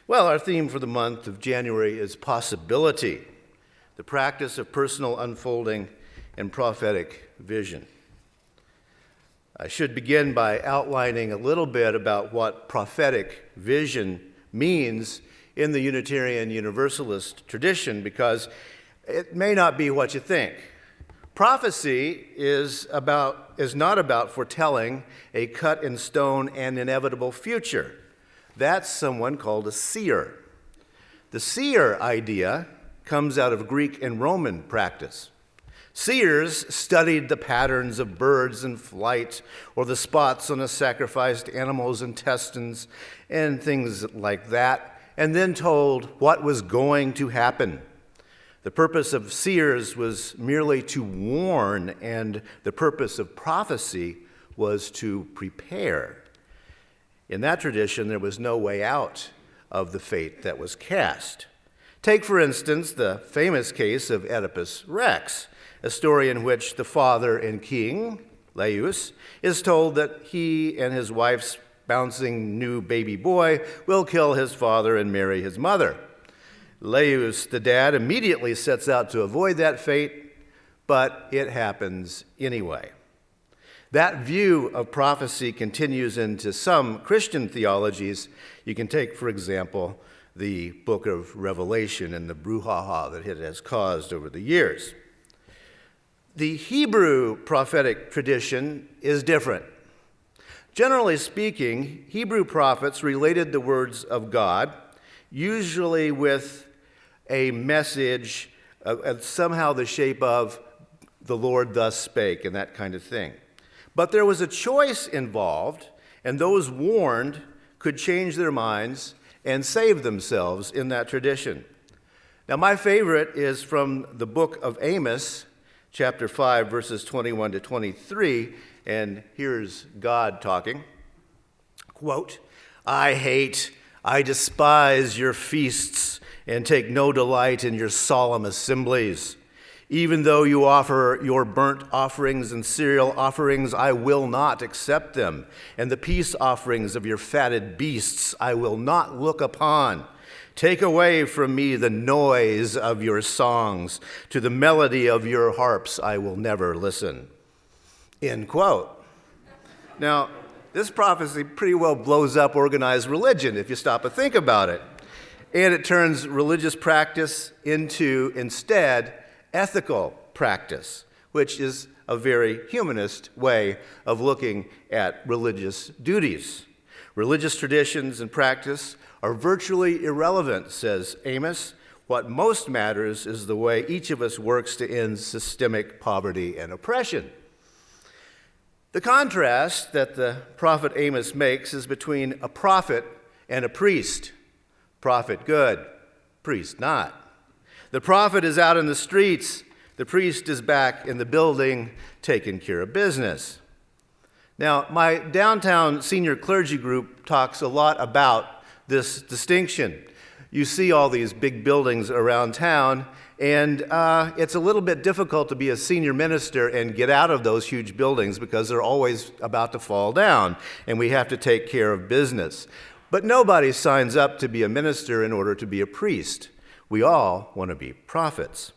Well, our theme for the month of January is possibility, the practice of personal unfolding and prophetic vision. I should begin by outlining a little bit about what prophetic vision means in the Unitarian Universalist tradition, because it may not be what you think. Prophecy is not about foretelling a cut in stone and inevitable future. That's someone called a seer. The seer idea comes out of Greek and Roman practice. Seers studied the patterns of birds in flight or the spots on a sacrificed animal's intestines and things like that, and then told what was going to happen. The purpose of seers was merely to warn, and the purpose of prophecy was to prepare. In that tradition, there was no way out of the fate that was cast. Take, for instance, the famous case of Oedipus Rex, a story in which the father and king, Laius, is told that he and his wife's bouncing new baby boy will kill his father and marry his mother. Laius, the dad, immediately sets out to avoid that fate, but it happens anyway. That view of prophecy continues into some Christian theologies. You can take, for example, the book of Revelation and the brouhaha that it has caused over the years. The Hebrew prophetic tradition is different. Generally speaking, Hebrew prophets related the words of God, usually with a message of somehow the shape of the Lord thus spake and that kind of thing. But there was a choice involved, and those warned could change their minds and save themselves in that tradition. Now, my favorite is from the book of Amos, chapter 5, verses 21 to 23, and here's God talking. Quote, I despise your feasts and take no delight in your solemn assemblies. Even though you offer your burnt offerings and cereal offerings, I will not accept them. And the peace offerings of your fatted beasts I will not look upon. Take away from me the noise of your songs. To the melody of your harps I will never listen. End quote. Now, this prophecy pretty well blows up organized religion if you stop and think about it. And it turns religious practice into, instead, ethical practice, which is a very humanist way of looking at religious duties. Religious traditions and practice are virtually irrelevant, says Amos. What most matters is the way each of us works to end systemic poverty and oppression. The contrast that the prophet Amos makes is between a prophet and a priest. Prophet good, priest not. The prophet is out in the streets. The priest is back in the building taking care of business. Now, my downtown senior clergy group talks a lot about this distinction. You see all these big buildings around town, and it's a little bit difficult to be a senior minister and get out of those huge buildings because they're always about to fall down, and we have to take care of business. But nobody signs up to be a minister in order to be a priest. We all want to be prophets.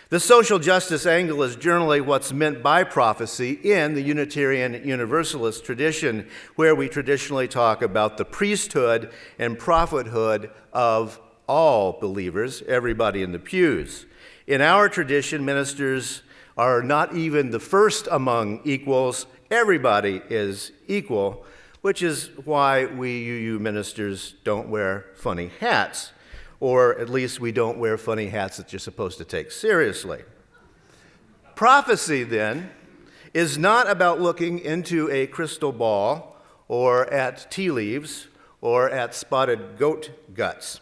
The social justice angle is generally what's meant by prophecy in the Unitarian Universalist tradition, where we traditionally talk about the priesthood and prophethood of all believers, everybody in the pews. In our tradition, ministers are not even the first among equals. Everybody is equal, which is why we UU ministers don't wear funny hats. Or at least we don't wear funny hats that you're supposed to take seriously. Prophecy, then, is not about looking into a crystal ball or at tea leaves or at spotted goat guts.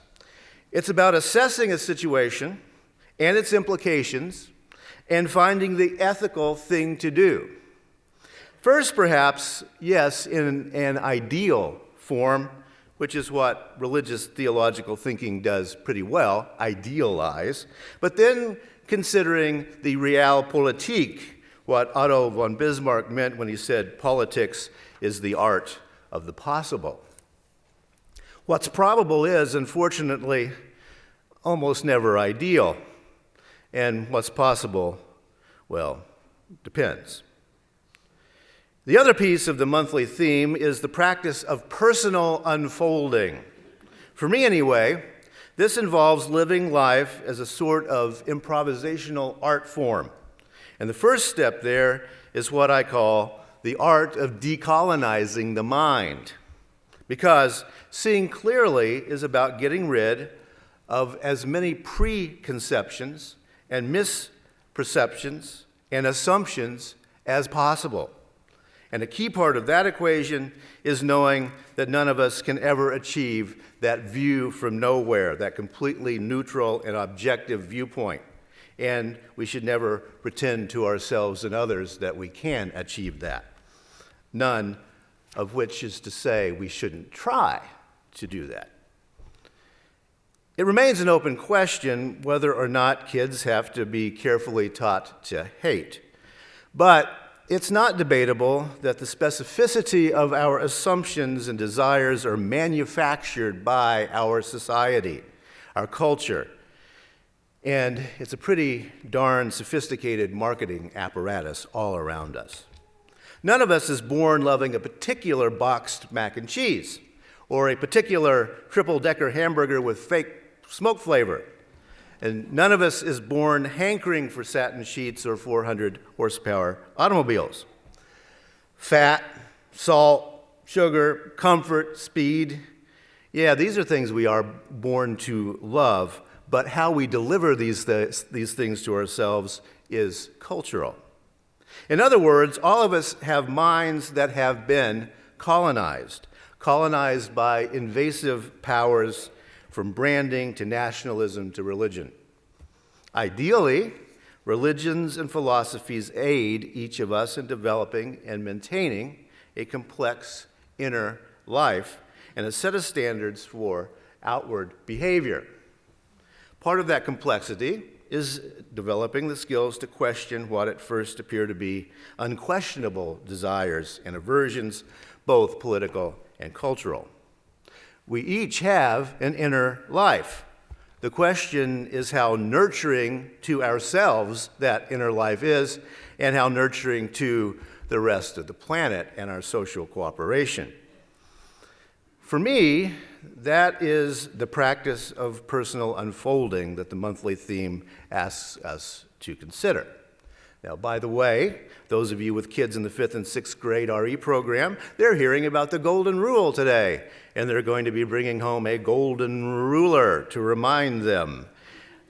It's about assessing a situation and its implications and finding the ethical thing to do. First, perhaps, yes, in an ideal form, which is what religious theological thinking does pretty well, idealize, but then considering the realpolitik, what Otto von Bismarck meant when he said politics is the art of the possible. What's probable is, unfortunately, almost never ideal. And what's possible, well, depends. The other piece of the monthly theme is the practice of personal unfolding. For me, anyway, this involves living life as a sort of improvisational art form. And the first step there is what I call the art of decolonizing the mind. Because seeing clearly is about getting rid of as many preconceptions and misperceptions and assumptions as possible. And a key part of that equation is knowing that none of us can ever achieve that view from nowhere, that completely neutral and objective viewpoint. And we should never pretend to ourselves and others that we can achieve that. None of which is to say we shouldn't try to do that. It remains an open question whether or not kids have to be carefully taught to hate. But it's not debatable that the specificity of our assumptions and desires are manufactured by our society, our culture, and it's a pretty darn sophisticated marketing apparatus all around us. None of us is born loving a particular boxed mac and cheese or a particular triple-decker hamburger with fake smoke flavor. And none of us is born hankering for satin sheets or 400 horsepower automobiles. Fat, salt, sugar, comfort, speed. Yeah, these are things we are born to love, but how we deliver these things to ourselves is cultural. In other words, all of us have minds that have been colonized by invasive powers from branding to nationalism to religion. Ideally, religions and philosophies aid each of us in developing and maintaining a complex inner life and a set of standards for outward behavior. Part of that complexity is developing the skills to question what at first appear to be unquestionable desires and aversions, both political and cultural. We each have an inner life. The question is how nurturing to ourselves that inner life is, and how nurturing to the rest of the planet and our social cooperation. For me, that is the practice of personal unfolding that the monthly theme asks us to consider. Now, by the way, those of you with kids in the 5th and 6th grade RE program, they're hearing about the Golden Rule today, and they're going to be bringing home a golden ruler to remind them.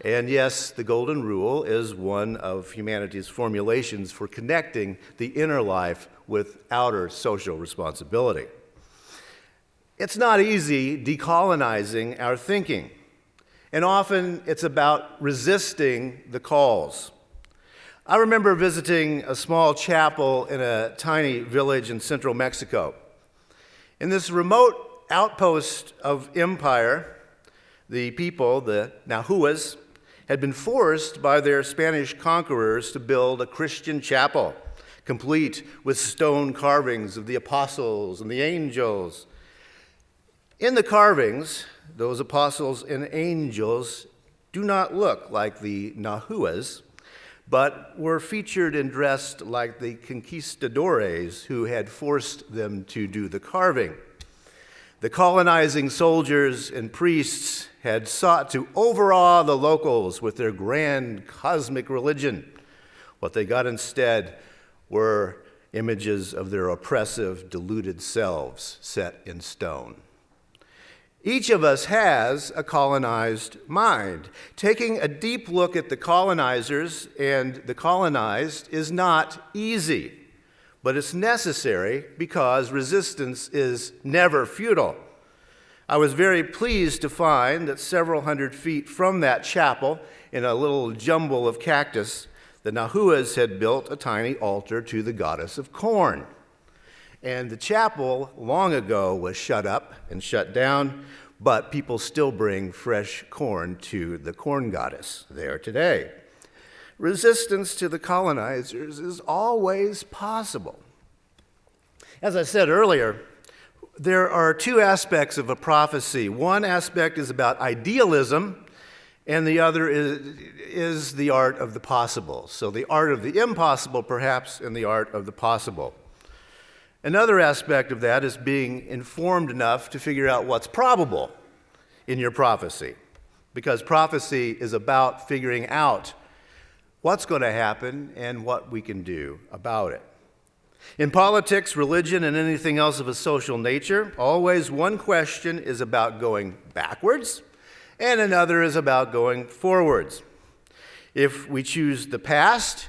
And yes, the Golden Rule is one of humanity's formulations for connecting the inner life with outer social responsibility. It's not easy decolonizing our thinking, and often it's about resisting the calls. I remember visiting a small chapel in a tiny village in central Mexico. In this remote outpost of empire, the people, the Nahuas, had been forced by their Spanish conquerors to build a Christian chapel, complete with stone carvings of the apostles and the angels. In the carvings, those apostles and angels do not look like the Nahuas, but were featured and dressed like the conquistadores who had forced them to do the carving. The colonizing soldiers and priests had sought to overawe the locals with their grand cosmic religion. What they got instead were images of their oppressive, deluded selves set in stone. Each of us has a colonized mind. Taking a deep look at the colonizers and the colonized is not easy, but it's necessary because resistance is never futile. I was very pleased to find that several hundred feet from that chapel, in a little jumble of cactus, the Nahuas had built a tiny altar to the goddess of corn. And the chapel long ago was shut up and shut down, but people still bring fresh corn to the corn goddess there today. Resistance to the colonizers is always possible. As I said earlier, there are two aspects of a prophecy. One aspect is about idealism, and the other is the art of the possible. So the art of the impossible, perhaps, and the art of the possible. Another aspect of that is being informed enough to figure out what's probable in your prophecy, because prophecy is about figuring out what's going to happen and what we can do about it. In politics, religion, and anything else of a social nature, always one question is about going backwards, and another is about going forwards. If we choose the past,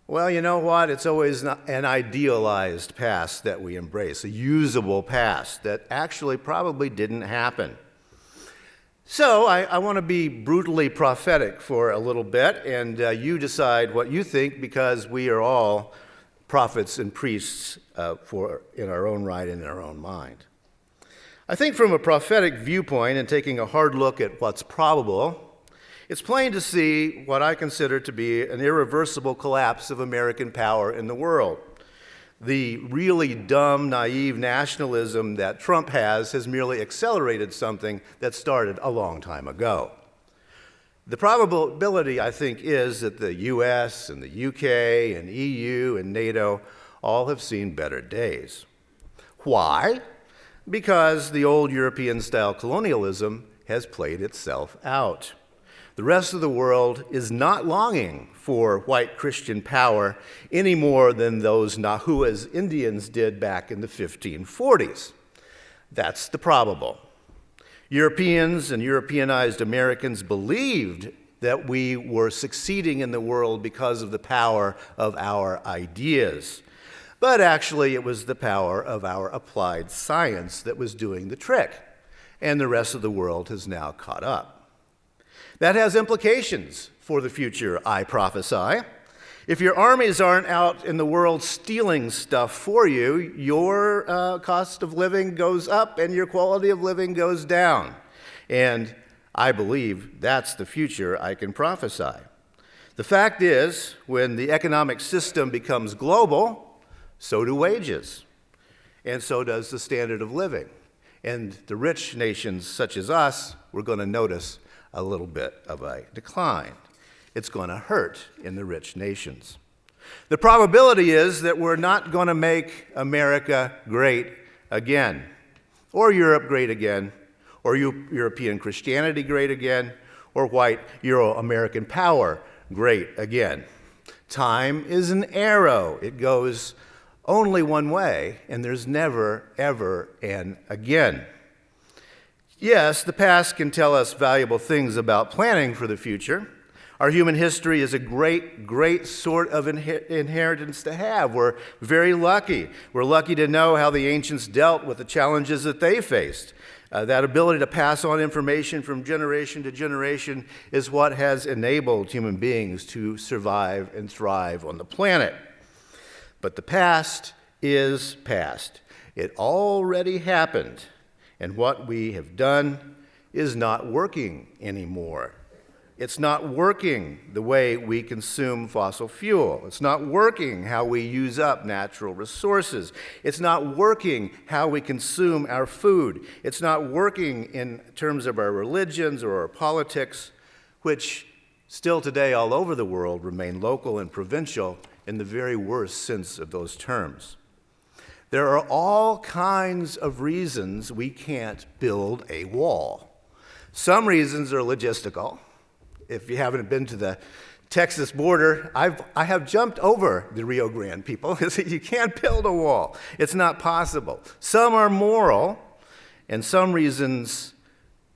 well, you know what? It's always an idealized past that we embrace, a usable past that actually probably didn't happen. So I want to be brutally prophetic for a little bit, and you decide what you think, because we are all prophets and priests in our own right and in our own mind. I think from a prophetic viewpoint and taking a hard look at what's probable, it's plain to see what I consider to be an irreversible collapse of American power in the world. The really dumb, naive nationalism that Trump has merely accelerated something that started a long time ago. The probability, I think, is that the US and the UK and EU and NATO all have seen better days. Why? Because the old European-style colonialism has played itself out. The rest of the world is not longing for white Christian power any more than those Nahuas Indians did back in the 1540s. That's the probable. Europeans and Europeanized Americans believed that we were succeeding in the world because of the power of our ideas. But actually, it was the power of our applied science that was doing the trick, and the rest of the world has now caught up. That has implications for the future, I prophesy. If your armies aren't out in the world stealing stuff for you, your cost of living goes up and your quality of living goes down. And I believe that's the future I can prophesy. The fact is, when the economic system becomes global, so do wages, and so does the standard of living. And the rich nations such as us, we're going to notice a little bit of a decline. It's going to hurt in the rich nations. The probability is that we're not going to make America great again, or Europe great again, or European Christianity great again, or white Euro-American power great again. Time is an arrow. It goes only one way, and there's never, ever an again. Yes, the past can tell us valuable things about planning for the future. Our human history is a great, great sort of inheritance to have. We're very lucky. We're lucky to know how the ancients dealt with the challenges that they faced. That ability to pass on information from generation to generation is what has enabled human beings to survive and thrive on the planet. But the past is past. It already happened, and what we have done is not working anymore. It's not working the way we consume fossil fuel. It's not working how we use up natural resources. It's not working how we consume our food. It's not working in terms of our religions or our politics, which still today all over the world remain local and provincial in the very worst sense of those terms. There are all kinds of reasons we can't build a wall. Some reasons are logistical. If you haven't been to the Texas border, I have jumped over the Rio Grande, people. You can't build a wall. It's not possible. Some are moral, and some reasons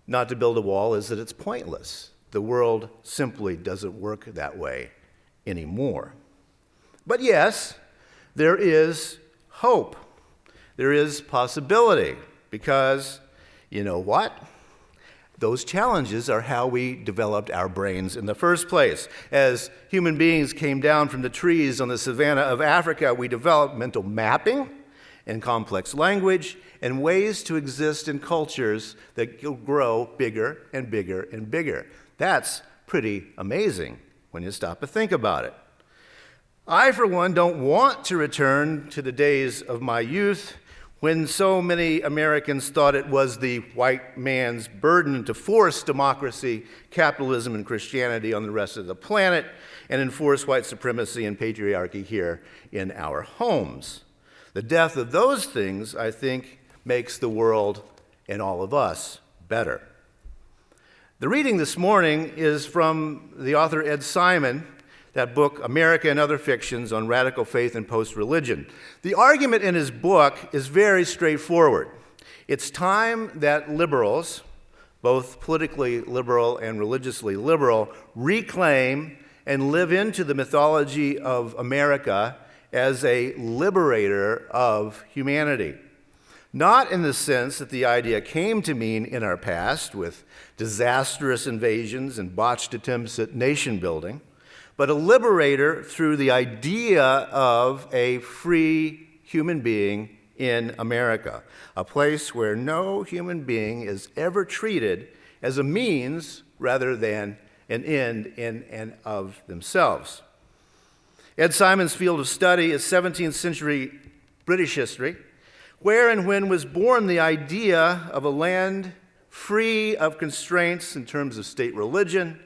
not to build a wall is that it's pointless. The world simply doesn't work that way anymore. But yes, there is hope. There is possibility, because you know what? Those challenges are how we developed our brains in the first place. As human beings came down from the trees on the savanna of Africa, we developed mental mapping and complex language and ways to exist in cultures that grow bigger and bigger and bigger. That's pretty amazing when you stop to think about it. I, for one, don't want to return to the days of my youth when so many Americans thought it was the white man's burden to force democracy, capitalism, and Christianity on the rest of the planet and enforce white supremacy and patriarchy here in our homes. The death of those things, I think, makes the world and all of us better. The reading this morning is from the author Ed Simon, that book, America and Other Fictions on Radical Faith and Post-Religion. The argument in his book is very straightforward. It's time that liberals, both politically liberal and religiously liberal, reclaim and live into the mythology of America as a liberator of humanity. Not in the sense that the idea came to mean in our past with disastrous invasions and botched attempts at nation building, but a liberator through the idea of a free human being in America, a place where no human being is ever treated as a means rather than an end in and of themselves. Ed Simon's field of study is 17th century British history, where and when was born the idea of a land free of constraints in terms of state religion,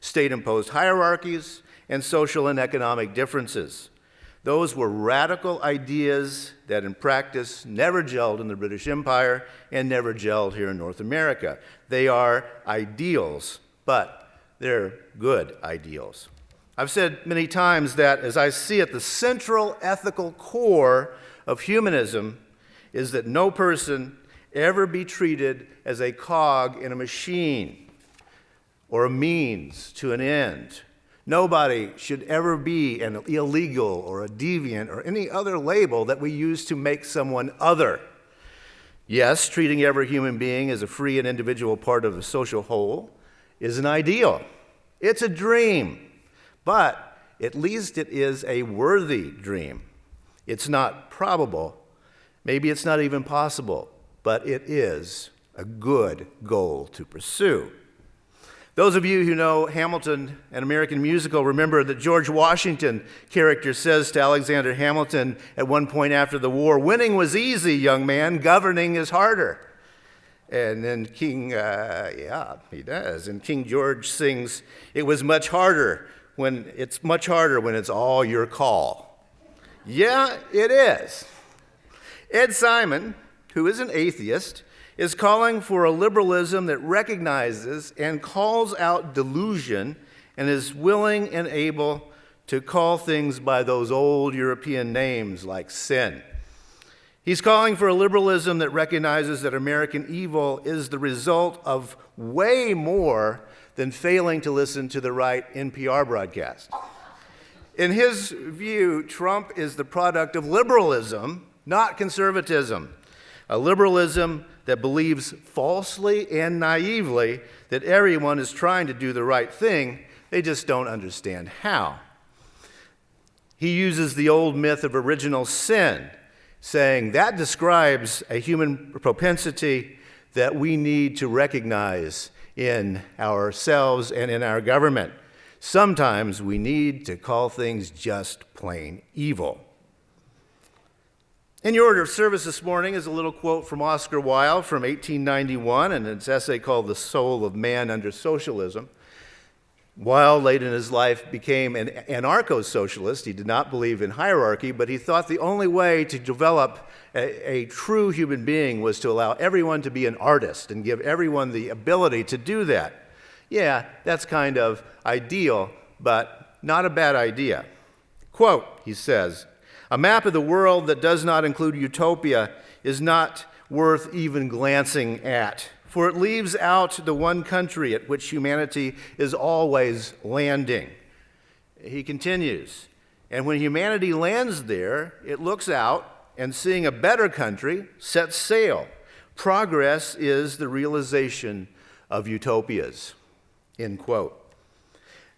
state-imposed hierarchies, and social and economic differences. Those were radical ideas that in practice never gelled in the British Empire and never gelled here in North America. They are ideals, but they're good ideals. I've said many times that, as I see it, the central ethical core of humanism is that no person ever be treated as a cog in a machine or a means to an end. Nobody should ever be an illegal or a deviant or any other label that we use to make someone other. Yes, treating every human being as a free and individual part of the social whole is an ideal. It's a dream, but at least it is a worthy dream. It's not probable. Maybe it's not even possible, but it is a good goal to pursue. Those of you who know Hamilton, an American musical, remember that George Washington character says to Alexander Hamilton at one point after the war, "Winning was easy, young man, governing is harder." And then he does. And King George sings, "It was much harder when it's all your call." Yeah, it is. Ed Simon, who is an atheist, is calling for a liberalism that recognizes and calls out delusion and is willing and able to call things by those old European names like sin. He's calling for a liberalism that recognizes that American evil is the result of way more than failing to listen to the right NPR broadcast. In his view, Trump is the product of liberalism, not conservatism. A liberalism that believes falsely and naively that everyone is trying to do the right thing, they just don't understand how. He uses the old myth of original sin, saying that describes a human propensity that we need to recognize in ourselves and in our government. Sometimes we need to call things just plain evil. In your order of service this morning is a little quote from Oscar Wilde from 1891 and its essay called The Soul of Man Under Socialism. Wilde, late in his life, became an anarcho-socialist. He did not believe in hierarchy, but he thought the only way to develop a true human being was to allow everyone to be an artist and give everyone the ability to do that. Yeah, that's kind of ideal, but not a bad idea. Quote, he says, "A map of the world that does not include utopia is not worth even glancing at, for it leaves out the one country at which humanity is always landing." He continues, "And when humanity lands there, it looks out and seeing a better country sets sail. Progress is the realization of utopias." End quote.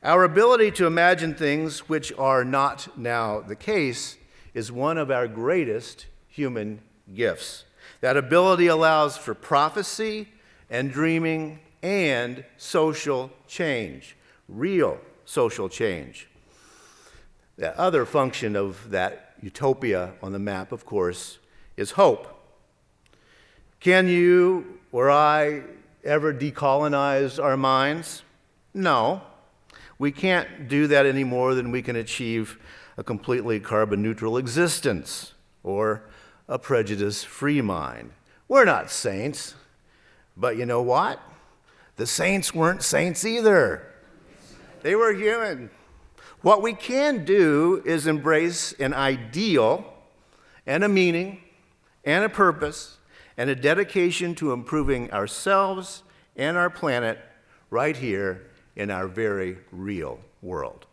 Our ability to imagine things which are not now the case is one of our greatest human gifts. That ability allows for prophecy and dreaming and social change, real social change. The other function of that utopia on the map, of course, is hope. Can you or I ever decolonize our minds? No. We can't do that any more than we can achieve a completely carbon neutral existence or a prejudice-free mind. We're not saints, but you know what? The saints weren't saints either. They were human. What we can do is embrace an ideal and a meaning and a purpose and a dedication to improving ourselves and our planet right here in our very real world.